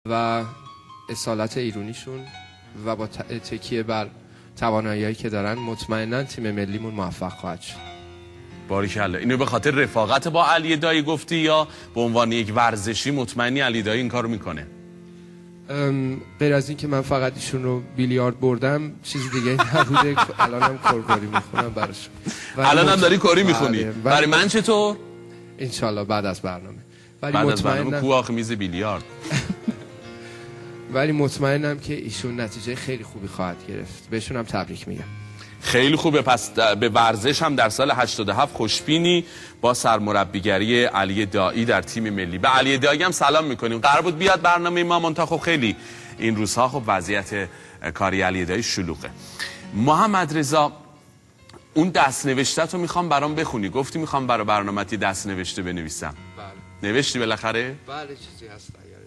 و اصالت ایرونیشون و با تکیه بر توانایی‌هایی که دارن مطمئناً تیم ملیمون موفق خواهد شد. باریکلا. اینو به خاطر رفاقت با علی دایی گفتی یا به عنوان یک ورزشی مطمئنی علی دایی این کارو میکنه؟ غیر از این که من فقط ایشون رو بیلیارد بردم چیز دیگه نبوده. الانم کاری میخونم براشون. الانم داری کاری میخونی؟ برای من چطور؟ انشالله بعد از برنامه. بعد از برنامه کو آخه میز بیلیارد. ولی مطمئنم که ایشون نتیجه خیلی خوبی خواهد گرفت. بهشون هم تبریک میگم. خیلی خوبه. پس به ورزش هم در سال 87 خوشبینی با سرمربیگری علی دایی در تیم ملی. به علی دایی هم سلام میکنیم. قرار بود بیاد برنامه ما منتها خب خیلی این روزها خب وضعیت کاری علی دایی شلوغه. محمد رضا اون دست نوشته رو میخوام برام بخونی. گفتی میخوام برای برنامه‌ت دست نوشته بنویسم. بله. نوشتی بالاخره؟ بله چیزی هست اگر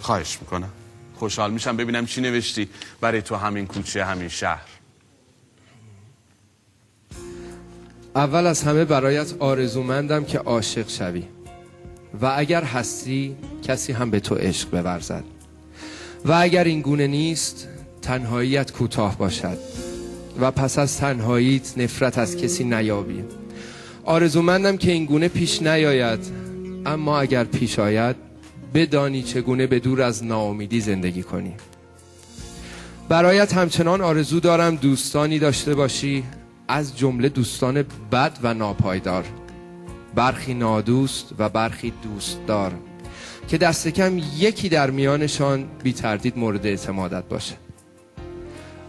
خواهش میکنم. خوشحال میشم ببینم چی نوشتی برای تو همین کوچه همین شهر. اول از همه برایت آرزومندم که عاشق شوی و اگر هستی کسی هم به تو عشق بورزد و اگر این گونه نیست تنهاییت کوتاه باشد و پس از تنهاییت نفرت از کسی نیابی. آرزومندم که این گونه پیش نیاید، اما اگر پیش آید بدانی چگونه به دور از ناامیدی زندگی کنی. برایت همچنان آرزو دارم دوستانی داشته باشی، از جمله دوستان بد و ناپایدار، برخی نادوست و برخی دوستدار، که دست کم یکی در میانشان بی تردید مورد اعتمادت باشه.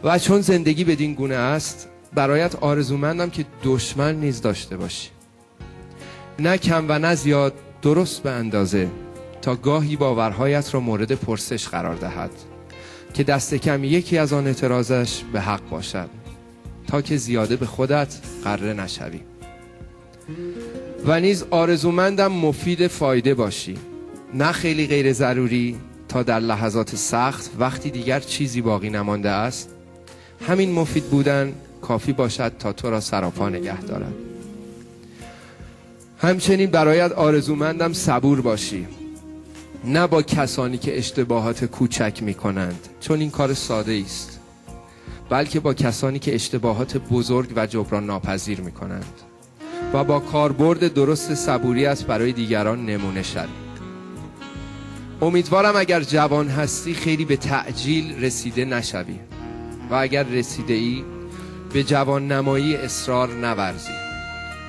و چون زندگی بدین گونه است برایت آرزومندم که دشمن نیز داشته باشی، نه کم و نه زیاد، درست به اندازه، تا گاهی باورهایت را مورد پرسش قرار دهد که دست کم یکی از آن اعتراضش به حق باشد، تا که زیاده به خودت غره نشوی. و نیز آرزومندم مفید فایده باشی، نه خیلی غیر ضروری، تا در لحظات سخت وقتی دیگر چیزی باقی نمانده است همین مفید بودن کافی باشد تا تو را سراپا نگه دارد. همچنین برایت آرزومندم صبور باشی، نه با کسانی که اشتباهات کوچک می کنند چون این کار ساده است، بلکه با کسانی که اشتباهات بزرگ و جبران ناپذیر می کنند و با کاربرد درست صبوریت برای دیگران نمونه شوی. امیدوارم اگر جوان هستی خیلی به تعجیل رسیده نشوی و اگر رسیده ای به جوان نمایی اصرار نورزی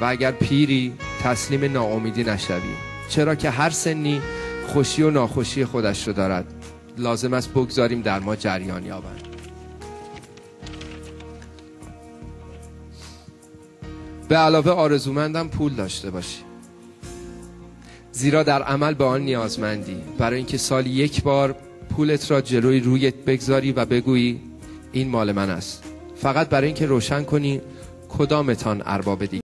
و اگر پیری تسلیم ناامیدی نشوی، چرا که هر سنی خوشی و ناخوشی خودش رو دارد. لازم است بگذاریم در ما جریان یابند. به علاوه آرزومندم پول داشته باشی، زیرا در عمل به آن نیازمندی، برای اینکه سالی یک بار پولت را جلوی رویت بگذاری و بگویی این مال من است، فقط برای اینکه روشن کنی کدامتان ارباب دیگر